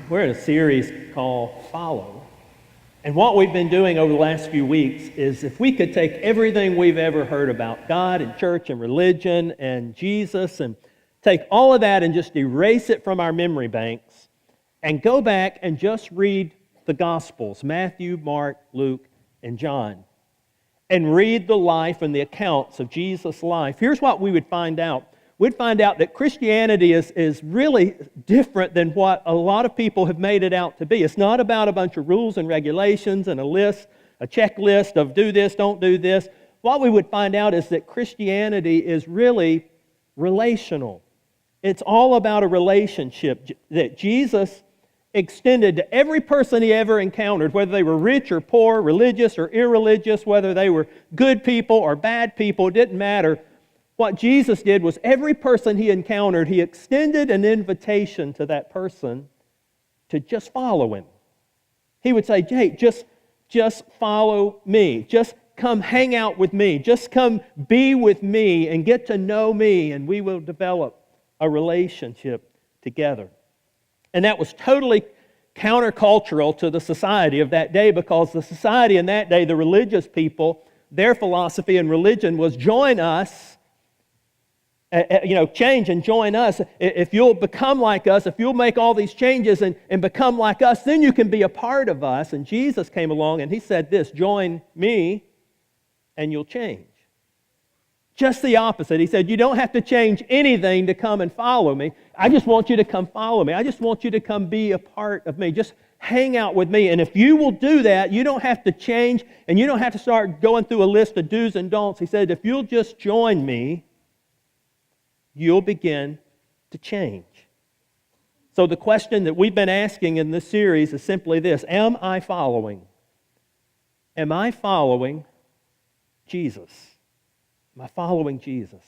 We're in a series called Follow. And what we've been doing over the last few weeks is if we could take everything we've ever heard about God and church and religion and Jesus and take all of that and just erase it from our memory banks and go back and just read the Gospels, Matthew, Mark, Luke, and John, and read the life and the accounts of Jesus' life, here's what we would find out. We'd find out that Christianity is really different than what a lot of people have made it out to be. It's not about a bunch of rules and regulations and a checklist of do this, don't do this. What we would find out is that Christianity is really relational. It's all about a relationship that Jesus extended to every person he ever encountered, whether they were rich or poor, religious or irreligious, whether they were good people or bad people, it didn't matter. What Jesus did was every person he encountered, he extended an invitation to that person to just follow him. He would say, hey, just follow me. Just come hang out with me. Just come be with me and get to know me, and we will develop a relationship together. And that was totally countercultural to the society of that day, because the society in that day, the religious people, their philosophy and religion was join us, change and join us. If you'll become like us, if you'll make all these changes and become like us, then you can be a part of us. And Jesus came along and he said this, join me and you'll change. Just the opposite. He said, you don't have to change anything to come and follow me. I just want you to come follow me. I just want you to come be a part of me. Just hang out with me. And if you will do that, you don't have to change and you don't have to start going through a list of do's and don'ts. He said, if you'll just join me, you'll begin to change. So the question that we've been asking in this series is simply this: am I following? Am I following Jesus? Am I following Jesus?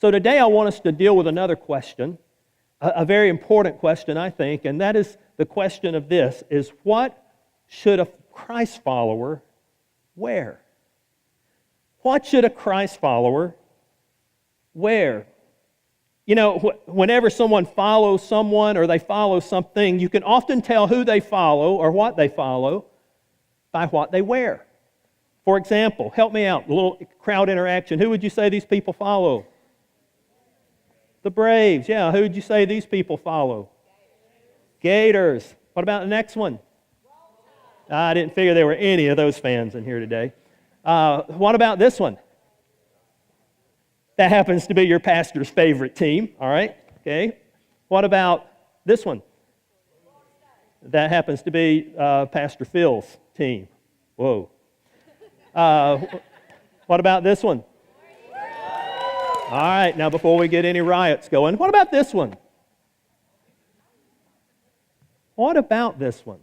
So today I want us to deal with another question, a very important question, I think, and that is the question of this, is what should a Christ follower wear? What should a Christ follower wear? You know, whenever someone follows someone or they follow something, you can often tell who they follow or what they follow by what they wear. For example, help me out, a little crowd interaction. Who would you say these people follow? The Braves, yeah. Who would you say these people follow? Gators. What about the next one? I didn't figure there were any of those fans in here today. What about this one? That happens to be your pastor's favorite team, all right? Okay. What about this one? That happens to be Pastor Phil's team. Whoa. What about this one? All right, now before we get any riots going, what about this one? What about this one?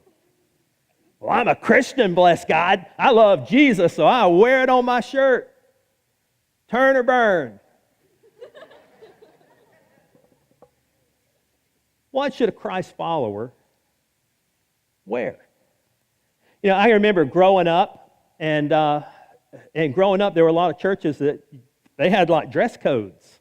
Well, I'm a Christian, bless God. I love Jesus, so I wear it on my shirt. Turn or burn. What should a Christ follower wear? You know, I remember growing up, and growing up, there were a lot of churches that they had like dress codes.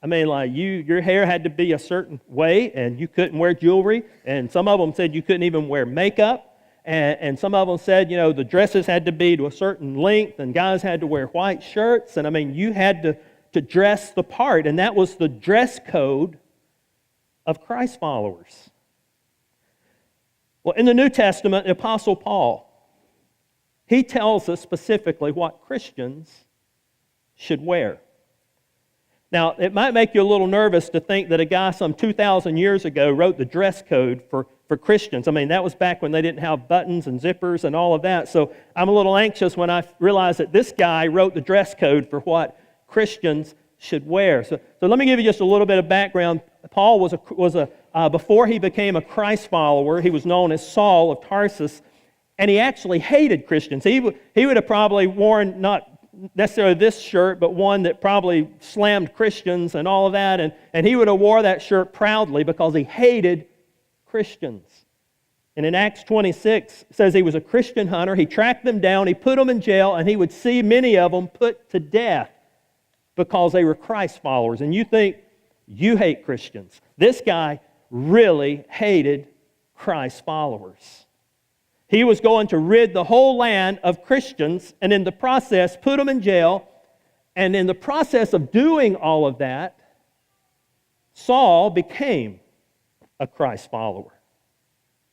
I mean, like your hair had to be a certain way, and you couldn't wear jewelry. And some of them said you couldn't even wear makeup. And some of them said, the dresses had to be to a certain length, and guys had to wear white shirts. And I mean, you had to dress the part, and that was the dress code of Christ followers. Well, in the New Testament, the Apostle Paul, he tells us specifically what Christians should wear. Now, it might make you a little nervous to think that a guy some 2,000 years ago wrote the dress code for Christians. I mean, that was back when they didn't have buttons and zippers and all of that. So I'm a little anxious when I realize that this guy wrote the dress code for what Christians should wear. So let me give you just a little bit of background. Paul was before he became a Christ follower, he was known as Saul of Tarsus, and he actually hated Christians. He would have probably worn not necessarily this shirt, but one that probably slammed Christians and all of that, and he would have wore that shirt proudly because he hated Christians. And in Acts 26, it says he was a Christian hunter. He tracked them down, he put them in jail, and he would see many of them put to death because they were Christ followers. And you think, you hate Christians. This guy really hated Christ's followers. He was going to rid the whole land of Christians and in the process put them in jail. And in the process of doing all of that, Saul became a Christ follower.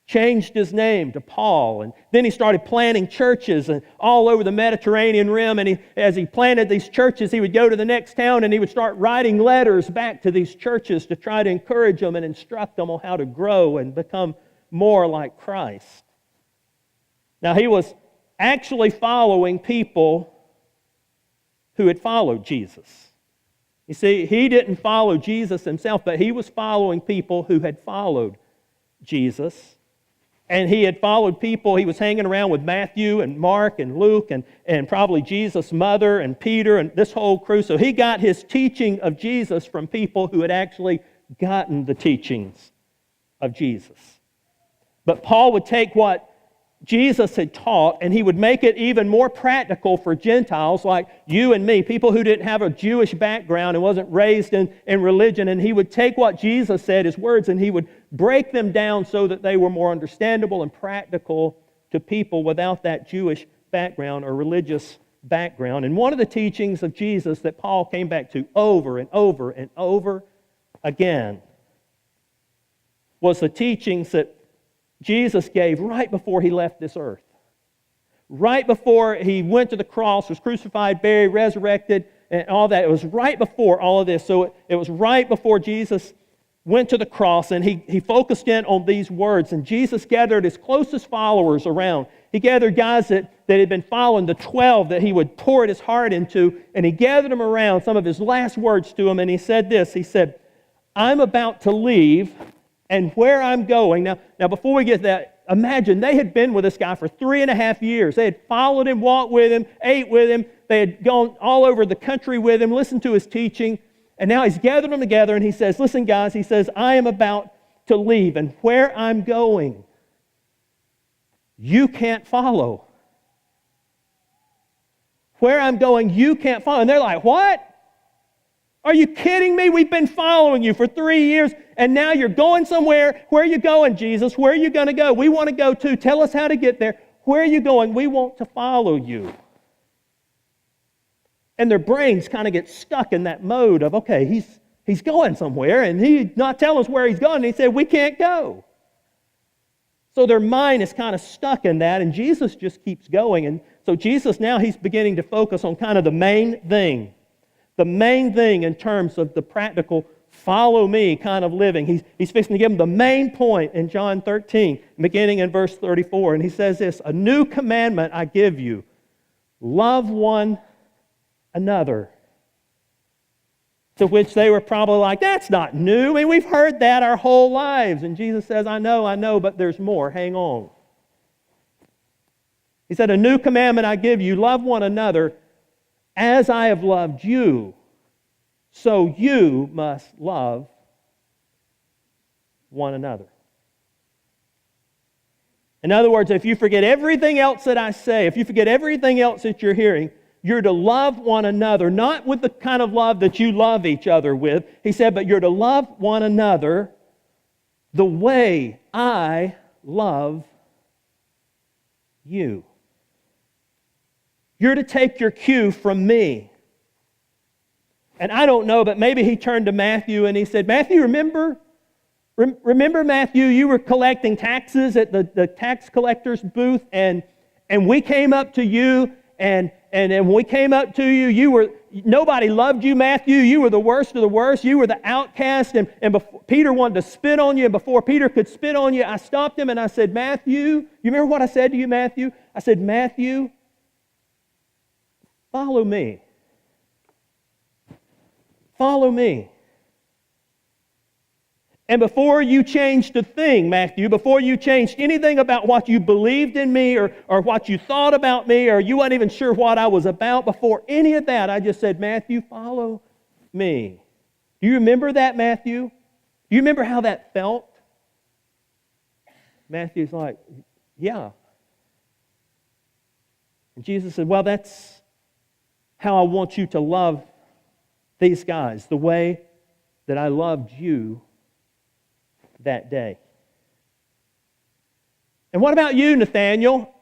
Changed his name to Paul, and then he started planting churches all over the Mediterranean rim. And as he planted these churches, he would go to the next town and he would start writing letters back to these churches to try to encourage them and instruct them on how to grow and become more like Christ. Now, he was actually following people who had followed Jesus. You see, he didn't follow Jesus himself, but he was following people who had followed Jesus. And he had followed people. He was hanging around with Matthew and Mark and Luke and probably Jesus' mother and Peter and this whole crew. So he got his teaching of Jesus from people who had actually gotten the teachings of Jesus. But Paul would take what Jesus had taught and he would make it even more practical for Gentiles like you and me, people who didn't have a Jewish background and wasn't raised in religion. And he would take what Jesus said, his words, and he would break them down so that they were more understandable and practical to people without that Jewish background or religious background. And one of the teachings of Jesus that Paul came back to over and over and over again was the teachings that Jesus gave right before he left this earth. Right before he went to the cross, was crucified, buried, resurrected, and all that. It was right before all of this. So it was right before Jesus went to the cross, and he focused in on these words. And Jesus gathered his closest followers around. He gathered guys that had been following, the 12 that he would pour his heart into, and he gathered them around, some of his last words to them, and he said this. He said, "I'm about to leave, and where I'm going." Now before we get to that, imagine they had been with this guy for 3.5 years. They had followed him, walked with him, ate with him. They had gone all over the country with him, listened to his teaching. And now he's gathered them together and he says, "Listen, guys," he says, "I am about to leave, and where I'm going, you can't follow. Where I'm going, you can't follow." And they're like, "What? Are you kidding me? We've been following you for 3 years, and now you're going somewhere. Where are you going, Jesus? Where are you going to go? We want to go too. Tell us how to get there. Where are you going? We want to follow you." And their brains kind of get stuck in that mode of, okay, he's going somewhere, and he's not telling us where he's going. And he said, we can't go. So their mind is kind of stuck in that, and Jesus just keeps going. And so Jesus now, he's beginning to focus on kind of the main thing in terms of the practical follow me kind of living. He's fixing to give them the main point in John 13, beginning in verse 34. And he says this, "A new commandment I give you, love one another." To which they were probably like, "That's not new. I mean, we've heard that our whole lives." And Jesus says, I know, but there's more. Hang on. He said, "A new commandment I give you, love one another as I have loved you. So you must love one another." In other words, if you forget everything else that I say, if you forget everything else that you're hearing, you're to love one another, not with the kind of love that you love each other with. He said, but you're to love one another the way I love you. You're to take your cue from me. And I don't know, but maybe he turned to Matthew and he said, "Matthew, remember Matthew, you were collecting taxes at the tax collector's booth, and we came up to you, and when we came up to you, nobody loved you, Matthew. You were the worst of the worst. You were the outcast, and before, Peter wanted to spit on you, and before Peter could spit on you, I stopped him and I said, Matthew," you remember what I said to you, Matthew? I said, "Matthew, follow me. Follow me. And before you changed a thing, Matthew, before you changed anything about what you believed in me or what you thought about me, or you weren't even sure what I was about, before any of that, I just said, Matthew, follow me." Do you remember that, Matthew? Do you remember how that felt? Matthew's like, "Yeah." And Jesus said, "Well, that's how I want you to love these guys, the way that I loved you that day." And what about you, Nathaniel?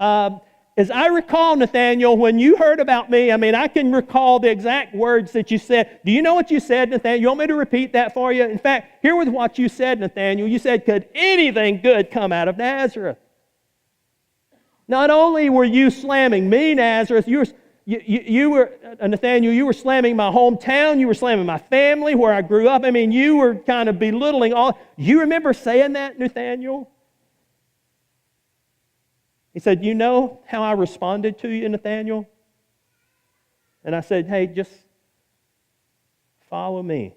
As I recall, Nathaniel, when you heard about me, I can recall the exact words that you said. Do you know what you said, Nathaniel? You want me to repeat that for you? In fact, here was what you said, Nathaniel. You said, could anything good come out of Nazareth? Not only were you slamming me, Nazareth, you were, Nathaniel, you were slamming my hometown, you were slamming my family, where I grew up. You were kind of belittling all. You remember saying that, Nathaniel? He said, you know how I responded to you, Nathaniel? And I said, hey, just follow me.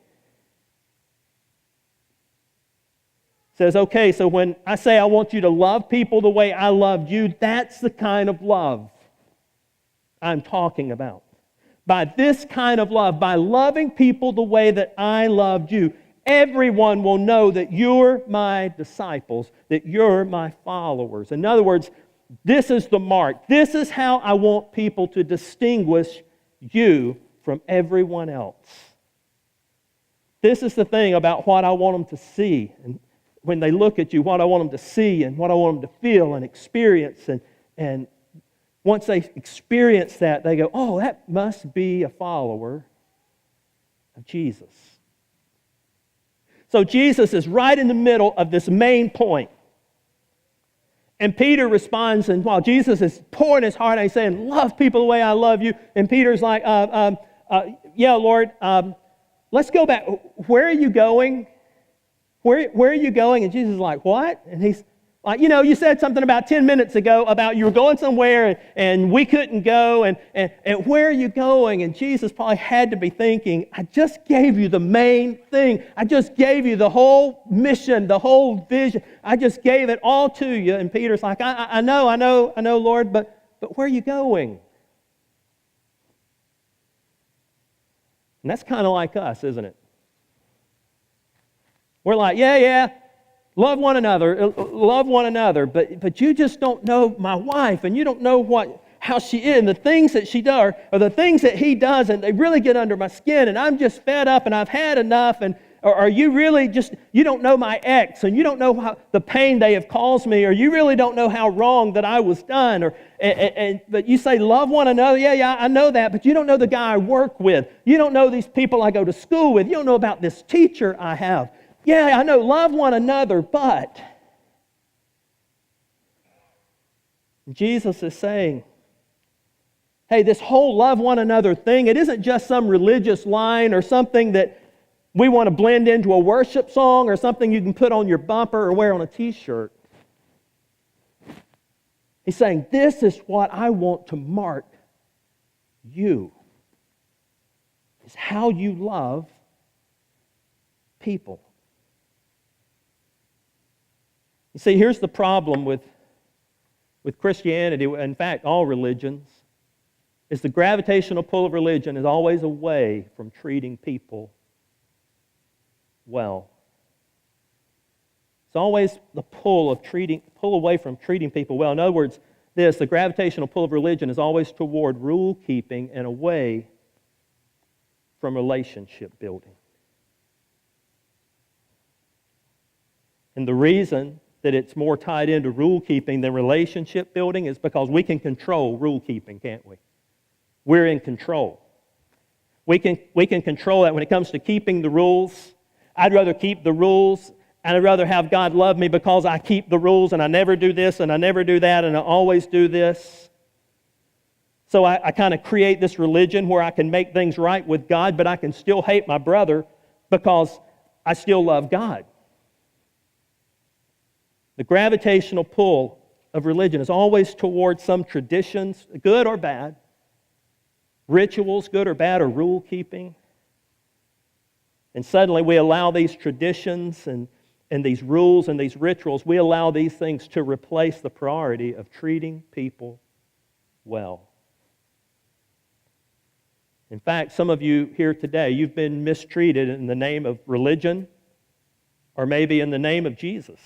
He says, okay, so when I say I want you to love people the way I loved you, that's the kind of love I'm talking about. By this kind of love, by loving people the way that I loved you, everyone will know that you're my disciples, that you're my followers. In other words, this is the mark. This is how I want people to distinguish you from everyone else. This is the thing about what I want them to see. And when they look at you, what I want them to see and what I want them to feel and experience. And once they experience that, they go, oh, that must be a follower of Jesus. So Jesus is right in the middle of this main point. And Peter responds, and while Jesus is pouring his heart out, he's saying, love people the way I love you. And Peter's like, yeah, Lord, let's go back. Where are you going? Where are you going? And Jesus is like, what? And he's like, you said something about 10 minutes ago about you were going somewhere and we couldn't go. And where are you going? And Jesus probably had to be thinking, I just gave you the main thing. I just gave you the whole mission, the whole vision. I just gave it all to you. And Peter's like, I know, Lord, but where are you going? And that's kind of like us, isn't it? We're like, yeah, love one another, but you just don't know my wife, and you don't know how she is, and the things that she does, or the things that he does, and they really get under my skin, and I'm just fed up, and I've had enough, or you really just, you don't know my ex, and you don't know the pain they have caused me, or you really don't know how wrong that I was done, but you say love one another, yeah, I know that, but you don't know the guy I work with, you don't know these people I go to school with, you don't know about this teacher I have. Yeah, I know, love one another, but Jesus is saying, hey, this whole love one another thing, it isn't just some religious line or something that we want to blend into a worship song or something you can put on your bumper or wear on a t-shirt. He's saying, this is what I want to mark you. It's how you love people. You see, here's the problem with Christianity, in fact, all religions, is the gravitational pull of religion is always away from treating people well. It's always the pull away from treating people well. In other words, the gravitational pull of religion is always toward rule keeping and away from relationship building. And the reason that it's more tied into rule keeping than relationship building is because we can control rule keeping, can't we? We're in control. We can control that when it comes to keeping the rules. I'd rather keep the rules, and I'd rather have God love me because I keep the rules and I never do this and I never do that and I always do this. So I kind of create this religion where I can make things right with God, but I can still hate my brother because I still love God. The gravitational pull of religion is always towards some traditions, good or bad, rituals, good or bad, or rule keeping. And suddenly we allow these traditions and these rules and these rituals, we allow these things to replace the priority of treating people well. In fact, some of you here today, you've been mistreated in the name of religion or maybe in the name of Jesus.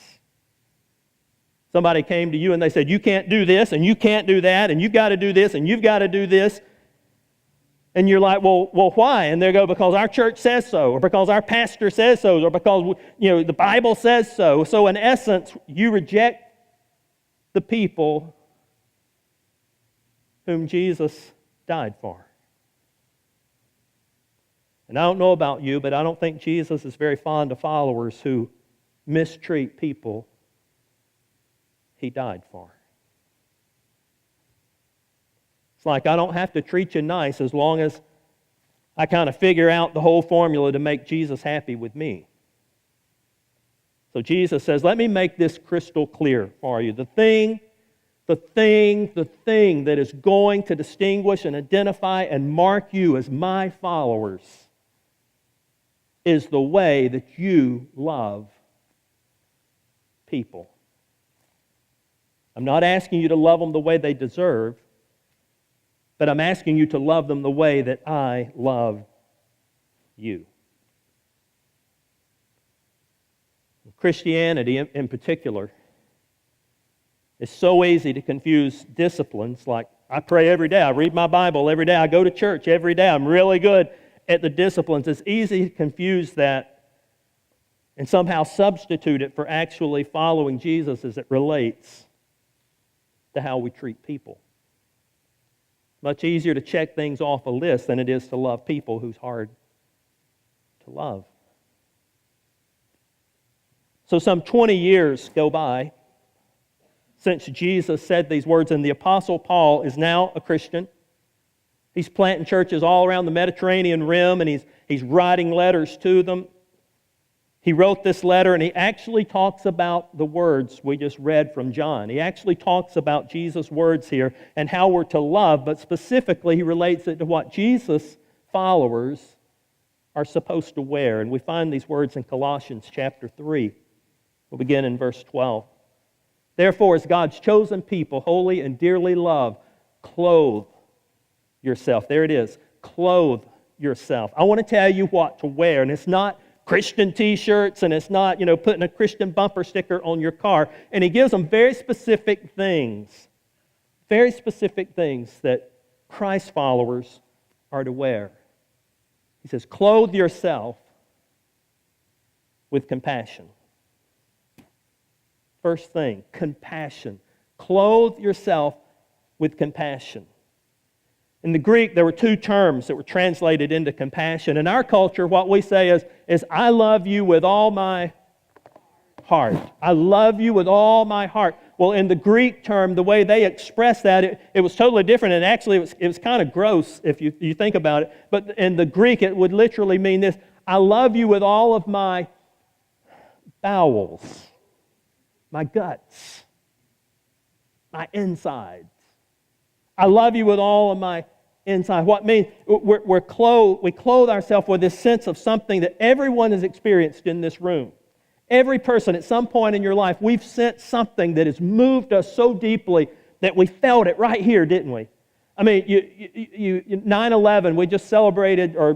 Somebody came to you and they said, you can't do this and you can't do that and you've got to do this and you've got to do this. And you're like, well, why? And they go, because our church says so, or because our pastor says so, or because the Bible says so. So in essence, you reject the people whom Jesus died for. And I don't know about you, but I don't think Jesus is very fond of followers who mistreat people He died for. It's like I don't have to treat you nice as long as I kind of figure out the whole formula to make Jesus happy with me. So Jesus says, let me make this crystal clear for you. The thing that is going to distinguish and identify and mark you as my followers is the way that you love people. I'm not asking you to love them the way they deserve, but I'm asking you to love them the way that I love you. Christianity, in particular, is so easy to confuse disciplines like I pray every day, I read my Bible every day, I go to church every day, I'm really good at the disciplines. It's easy to confuse that and somehow substitute it for actually following Jesus as it relates to how we treat people. Much easier to check things off a list than it is to love people who's hard to love. So some 20 years go by since Jesus said these words, and the Apostle Paul is now a Christian. He's planting churches all around the Mediterranean rim, and he's writing letters to them. He wrote this letter, and he actually talks about the words we just read from John. He actually talks about Jesus' words here and how we're to love, but specifically he relates it to what Jesus' followers are supposed to wear. And we find these words in Colossians chapter 3. We'll begin in verse 12. Therefore, as God's chosen people, holy and dearly loved, clothe yourself. There it is. Clothe yourself. I want to tell you what to wear, and it's not Christian t-shirts, and it's not, putting a Christian bumper sticker on your car. And he gives them very specific things that Christ followers are to wear. He says, clothe yourself with compassion. First thing, compassion. Clothe yourself with compassion. In the Greek, there were two terms that were translated into compassion. In our culture, what we say is I love you with all my heart. I love you with all my heart. Well, in the Greek term, the way they expressed that, it was totally different, and actually it was kind of gross if you think about it. But in the Greek, it would literally mean this: I love you with all of my bowels, my guts, my insides. I love you with all of my inside. What means we clothe ourselves with this sense of something that everyone has experienced in this room. Every person at some point in your life, we've sensed something that has moved us so deeply that we felt it right here, didn't we? I mean, 9/11, we just celebrated, or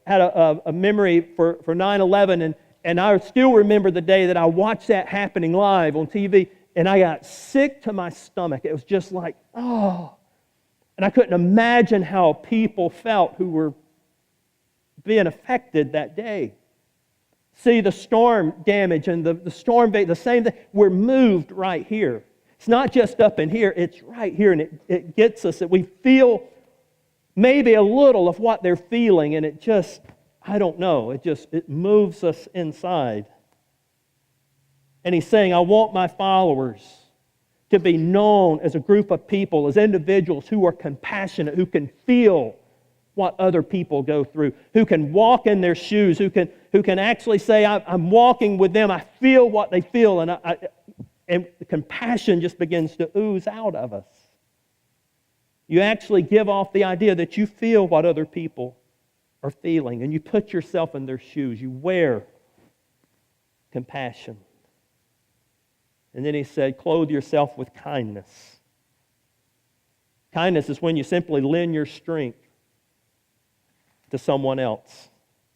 had a memory for 9/11, and I still remember the day that I watched that happening live on TV, and I got sick to my stomach. It was just like, oh. And I couldn't imagine how people felt who were being affected that day. See the storm damage and the storm, the same thing. We're moved right here. It's not just up in here, it's right here, and it gets us that we feel maybe a little of what they're feeling, and it just, I don't know, it moves us inside. And he's saying, I want my followers to be known as a group of people, as individuals who are compassionate, who can feel what other people go through, who can walk in their shoes, who can actually say, I'm walking with them, I feel what they feel, and the compassion just begins to ooze out of us. You actually give off the idea that you feel what other people are feeling, and you put yourself in their shoes. You wear compassion. And then he said, clothe yourself with kindness. Kindness is when you simply lend your strength to someone else.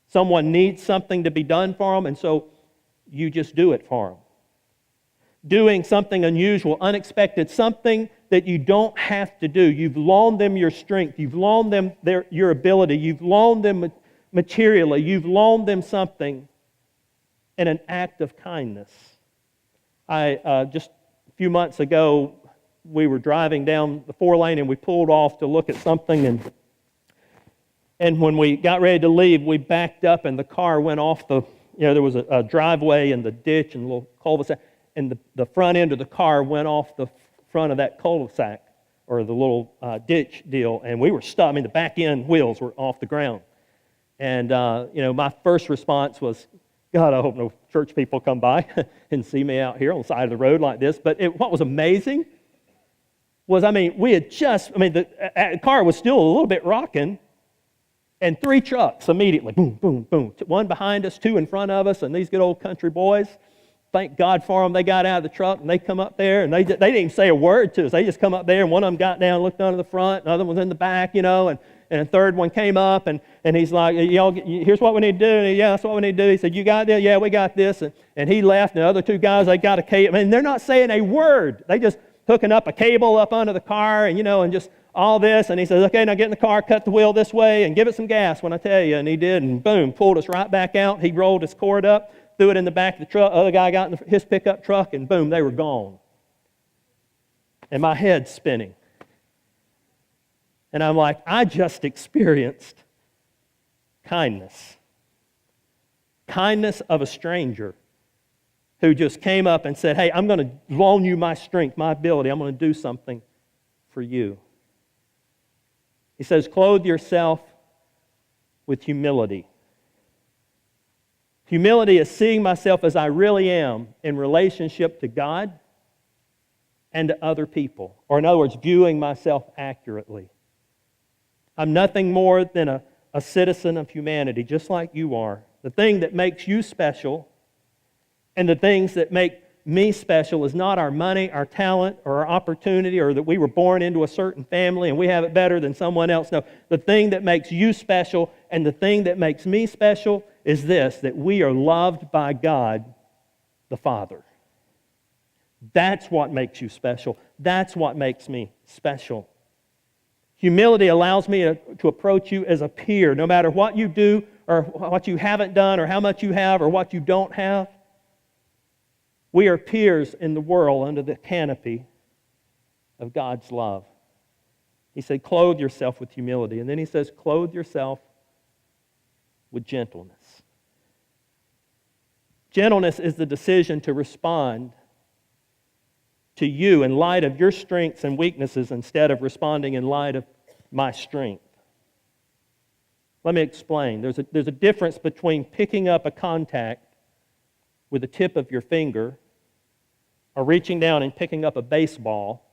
Someone needs something to be done for them, and so you just do it for them. Doing something unusual, unexpected, something that you don't have to do. You've loaned them your strength. You've loaned them your ability. You've loaned them materially. You've loaned them something in an act of kindness. Just a few months ago, we were driving down the 4-lane and we pulled off to look at something, and when we got ready to leave, we backed up and the car went off there was a driveway and the ditch and a little cul-de-sac, and the front end of the car went off the front of that cul-de-sac, or the little ditch deal, and we were stuck. I mean, the back end wheels were off the ground. And, my first response was, God, I hope no church people come by and see me out here on the side of the road like this. But what was amazing was, the car was still a little bit rocking, and 3 trucks immediately, boom, boom, boom. 1 behind us, 2 in front of us, and these good old country boys, thank God for them, they got out of the truck, and they come up there, and they didn't even say a word to us. They just come up there, and one of them got down, looked under the front, another one was in the back, and a third one came up, and he's like, y'all, here's what we need to do. And yeah, that's what we need to do. He said, you got this? Yeah, we got this. And he left, and the other 2 guys, they got a cable. I mean, they're not saying a word. They just hooking up a cable up under the car, and just all this. And he says, okay, now get in the car, cut the wheel this way, and give it some gas when I tell you. And he did, and boom, pulled us right back out. He rolled his cord up, threw it in the back of the truck. Other guy got in his pickup truck, and boom, they were gone. And my head's spinning. And I'm like, I just experienced kindness. Kindness of a stranger who just came up and said, hey, I'm going to loan you my strength, my ability. I'm going to do something for you. He says, clothe yourself with humility. Humility is seeing myself as I really am in relationship to God and to other people. Or in other words, viewing myself accurately. I'm nothing more than a citizen of humanity, just like you are. The thing that makes you special and the things that make me special is not our money, our talent, or our opportunity, or that we were born into a certain family and we have it better than someone else. No, the thing that makes you special and the thing that makes me special is this, that we are loved by God the Father. That's what makes you special. That's what makes me special. Humility allows me to approach you as a peer, no matter what you do or what you haven't done or how much you have or what you don't have. We are peers in the world under the canopy of God's love. He said, clothe yourself with humility. And then he says, clothe yourself with gentleness. Gentleness is the decision to respond to you in light of your strengths and weaknesses instead of responding in light of my strength. Let me explain. There's a difference between picking up a contact with the tip of your finger or reaching down and picking up a baseball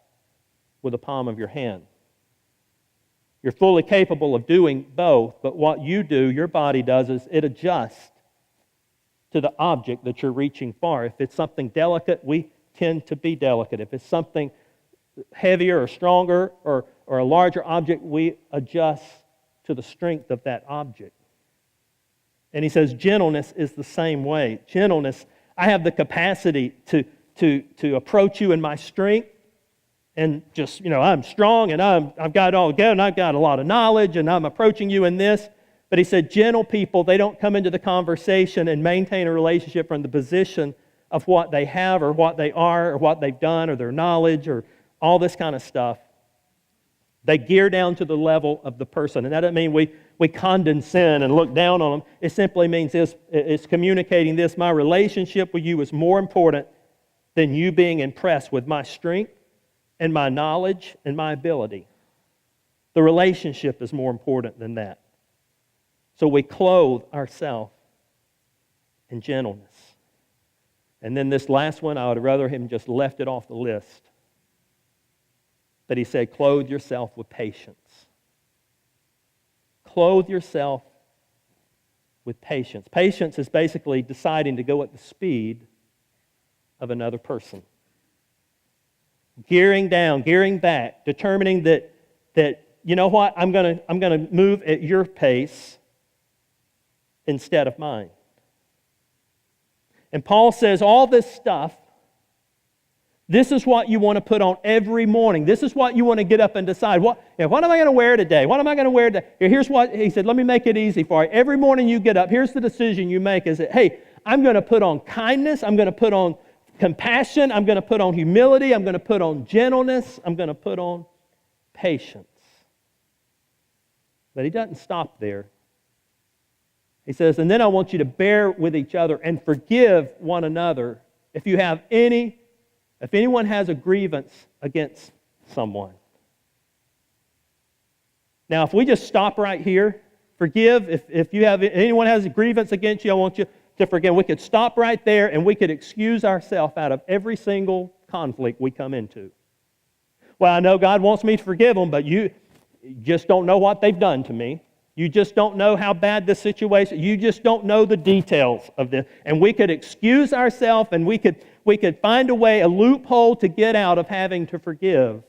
with the palm of your hand. You're fully capable of doing both, but what you do, your body does, is it adjusts to the object that you're reaching for. If it's something delicate, we tend to be delicate. If it's something heavier or stronger or a larger object, we adjust to the strength of that object. And he says gentleness is the same way. Gentleness, I have the capacity to approach you in my strength and just, I'm strong and I've got it all together and I've got a lot of knowledge and I'm approaching you in this. But he said gentle people, they don't come into the conversation and maintain a relationship from the position of what they have or what they are or what they've done or their knowledge or all this kind of stuff. They gear down to the level of the person. And that doesn't mean we condescend and look down on them. It simply means it's communicating this. My relationship with you is more important than you being impressed with my strength and my knowledge and my ability. The relationship is more important than that. So we clothe ourselves in gentleness. And then this last one, I would rather him just left it off the list. But he said, clothe yourself with patience. Clothe yourself with patience. Patience is basically deciding to go at the speed of another person. Gearing down, gearing back, determining that you know what, I'm going to move at your pace instead of mine. And Paul says all this stuff, this is what you want to put on every morning. This is what you want to get up and decide. What am I going to wear today? What am I going to wear today? Here's what he said, let me make it easy for you. Every morning you get up, here's the decision you make is that, hey, I'm going to put on kindness, I'm going to put on compassion. I'm going to put on humility. I'm going to put on gentleness. I'm going to put on patience. But he doesn't stop there. He says, and then I want you to bear with each other and forgive one another if anyone has a grievance against someone. Now, if we just stop right here, forgive. If anyone has a grievance against you, I want you to forgive. We could stop right there and we could excuse ourselves out of every single conflict we come into. Well, I know God wants me to forgive them, but you just don't know what they've done to me. You just don't know how bad this situation, you just don't know the details of this. And we could excuse ourselves and we could find a way, a loophole to get out of having to forgive.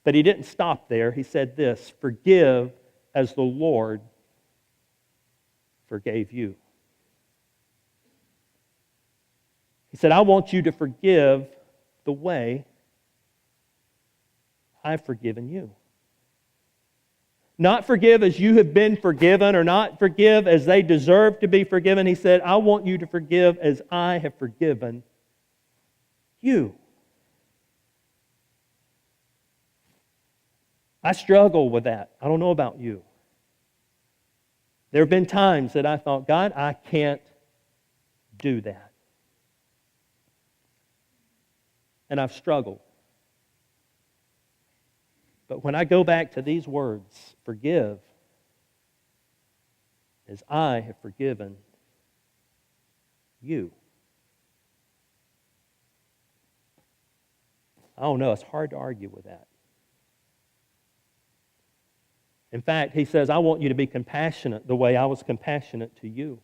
But he didn't stop there. He said this, forgive as the Lord forgave you. He said, I want you to forgive the way I've forgiven you. Not forgive as you have been forgiven, or not forgive as they deserve to be forgiven. He said, I want you to forgive as I have forgiven you. I struggle with that. I don't know about you. There have been times that I thought, God, I can't do that. And I've struggled. But when I go back to these words, forgive as I have forgiven you. I don't know, it's hard to argue with that. In fact, he says, I want you to be compassionate the way I was compassionate to you.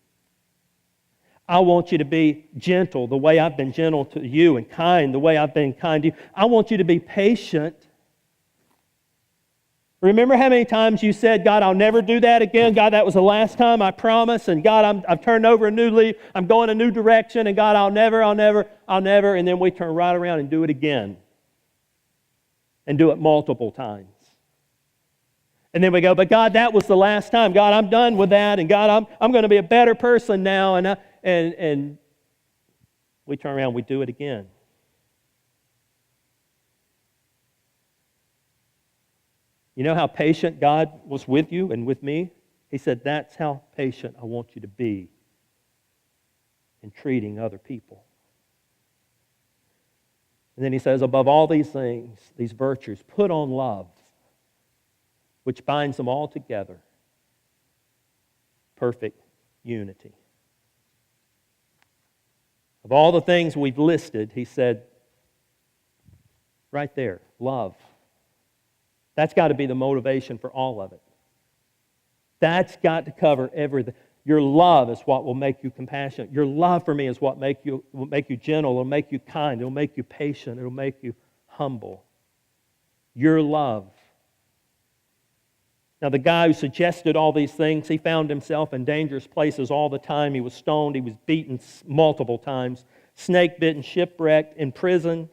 I want you to be gentle the way I've been gentle to you, and kind the way I've been kind to you. I want you to be patient. Remember how many times you said, God, I'll never do that again. God, that was the last time, I promise. And God, I've turned over a new leaf. I'm going a new direction. And God, I'll never. And then we turn right around and do it again. And do it multiple times. And then we go, but God, that was the last time. God, I'm done with that. And God, I'm going to be a better person now. And we turn around and we do it again. You know how patient God was with you and with me? He said, that's how patient I want you to be in treating other people. And then he says, above all these things, these virtues, put on love, which binds them all together. Perfect unity. Of all the things we've listed, he said, right there, love. That's got to be the motivation for all of it. That's got to cover everything. Your love is what will make you compassionate. Your love for me is what will make you gentle. It'll make you kind. It'll make you patient. It'll make you humble. Your love. Now, the guy who suggested all these things, he found himself in dangerous places all the time. He was stoned. He was beaten multiple times. Snake-bitten, shipwrecked, in prison.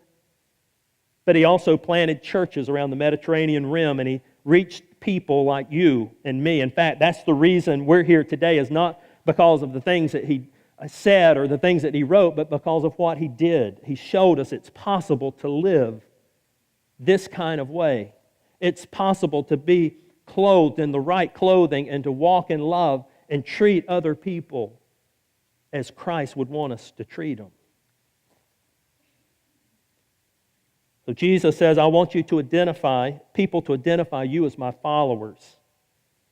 But he also planted churches around the Mediterranean rim, and he reached people like you and me. In fact, that's the reason we're here today, is not because of the things that he said or the things that he wrote, but because of what he did. He showed us it's possible to live this kind of way. It's possible to be clothed in the right clothing and to walk in love and treat other people as Christ would want us to treat them. So Jesus says, I want you to identify you as my followers.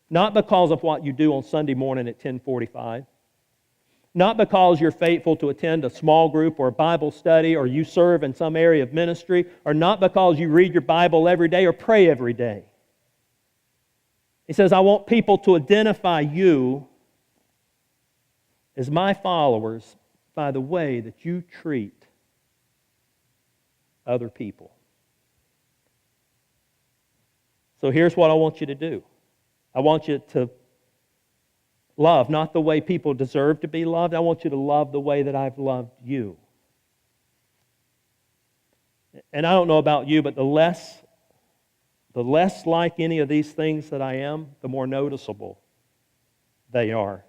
Not because of what you do on Sunday morning at 10:45. Not because you're faithful to attend a small group or a Bible study, or you serve in some area of ministry, or not because you read your Bible every day or pray every day. He says, I want people to identify you as my followers by the way that you treat other people. So here's what I want you to do. I want you to love, not the way people deserve to be loved. I want you to love the way that I've loved you. And I don't know about you, but the less like any of these things that I am, the more noticeable they are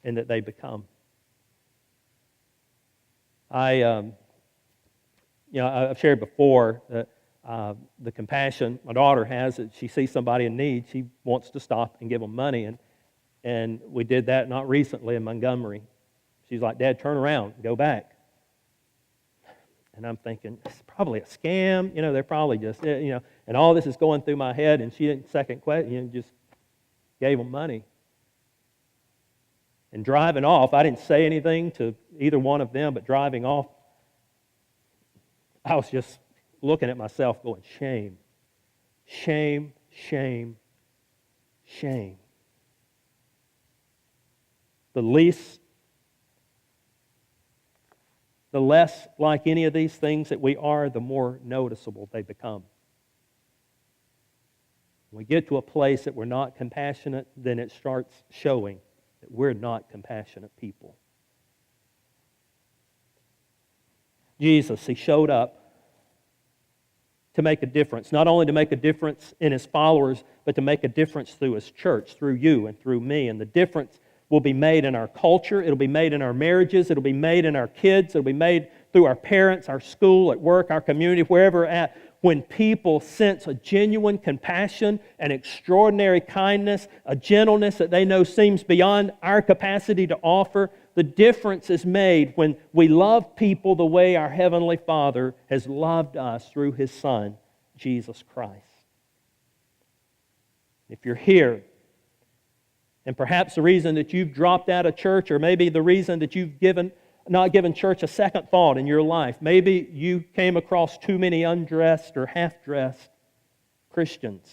and that they become. I've shared before that the compassion my daughter has, that she sees somebody in need, she wants to stop and give them money. And we did that not recently in Montgomery. She's like, Dad, turn around, go back. And I'm thinking, it's probably a scam. They're probably just, and all this is going through my head, and she didn't second question, just gave them money. And driving off, I didn't say anything to either one of them, but driving off, I was just looking at myself going, shame, shame, shame, shame. The less like any of these things that we are, the more noticeable they become. When we get to a place that we're not compassionate, then it starts showing that we're not compassionate people. Jesus, He showed up to make a difference, not only to make a difference in His followers, but to make a difference through His church, through you and through me. And the difference will be made in our culture, it'll be made in our marriages, it'll be made in our kids, it'll be made through our parents, our school, at work, our community, wherever we're at. When people sense a genuine compassion, an extraordinary kindness, a gentleness that they know seems beyond our capacity to offer, the difference is made when we love people the way our Heavenly Father has loved us through His Son, Jesus Christ. If you're here, and perhaps the reason that you've dropped out of church, or maybe the reason that you've not given church a second thought in your life, maybe you came across too many undressed or half-dressed Christians.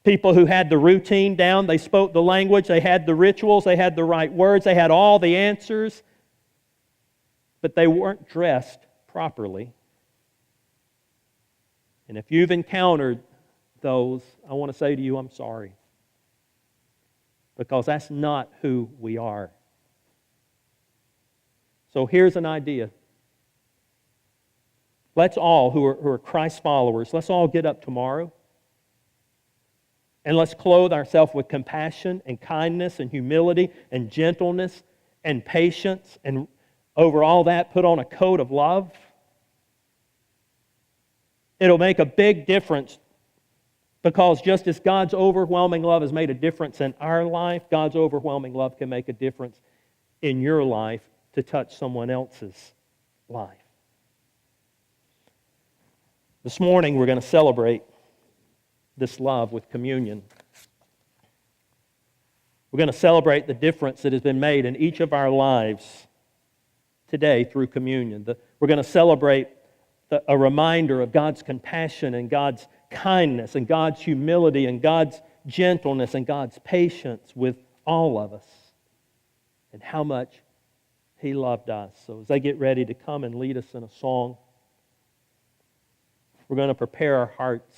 People who had the routine down, they spoke the language, they had the rituals, they had the right words, they had all the answers, but they weren't dressed properly. And if you've encountered those, I want to say to you, I'm sorry. Because that's not who we are. So here's an idea. Let's all, who are Christ followers, let's all get up tomorrow and let's clothe ourselves with compassion and kindness and humility and gentleness and patience, and over all that put on a coat of love. It'll make a big difference. Because just as God's overwhelming love has made a difference in our life, God's overwhelming love can make a difference in your life to touch someone else's life. This morning we're going to celebrate this love with communion. We're going to celebrate the difference that has been made in each of our lives today through communion. We're going to celebrate a reminder of God's compassion and God's kindness and God's humility and God's gentleness and God's patience with all of us, and how much He loved us. So as they get ready to come and lead us in a song, we're going to prepare our hearts